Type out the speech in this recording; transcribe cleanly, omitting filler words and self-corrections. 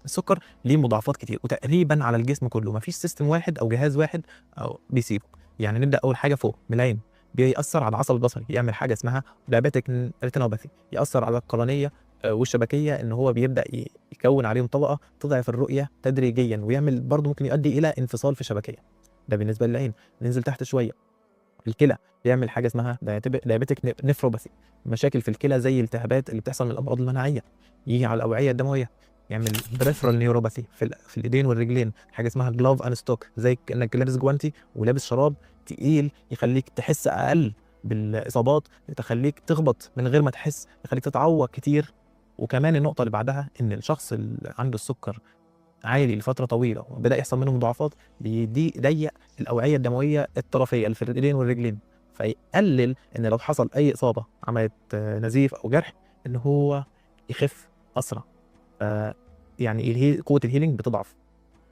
السكر ليه مضاعفات كتير وتقريبا على الجسم كله، مفيش سيستم واحد او جهاز واحد او بيسيبه. يعني نبدا اول حاجه فوق من العين، بيأثر على العصب البصري، يعمل حاجه اسمها دايابيتك ريتينوباثي، يأثر على القرنيه والشبكيه، ان هو بيبدا يكون عليهم طبقه تضعف الرؤيه تدريجيا، ويعمل برضه ممكن يؤدي الى انفصال في الشبكيه. ده بالنسبه للعين. ننزل تحت شويه، الكلى بيعمل حاجه اسمها دايابيتك نيفروباثي، مشاكل في الكلى زي التهابات اللي بتحصل من الامراض المناعيه. يجي على الاوعيه الدمويه، يعمل بريفرال نيوروباثي في الايدين والرجلين، حاجه اسمها جلوف اند ستوك، زي انك لابس جوانتي ولابس شراب تقيل يخليك تحس اقل بالاصابات، تخليك تخبط من غير ما تحس، يخليك تتعوق كتير. وكمان النقطه اللي بعدها ان الشخص اللي عنده السكر عالي لفتره طويله وبدا يحصل منه مضاعفات، ضيق الاوعيه الدمويه الطرفيه اللي في الايدين والرجلين، فيقلل ان لو حصل اي اصابه عملت نزيف او جرح ان هو يخف اسرع. ف يعني قوه الهيلينج بتضعف.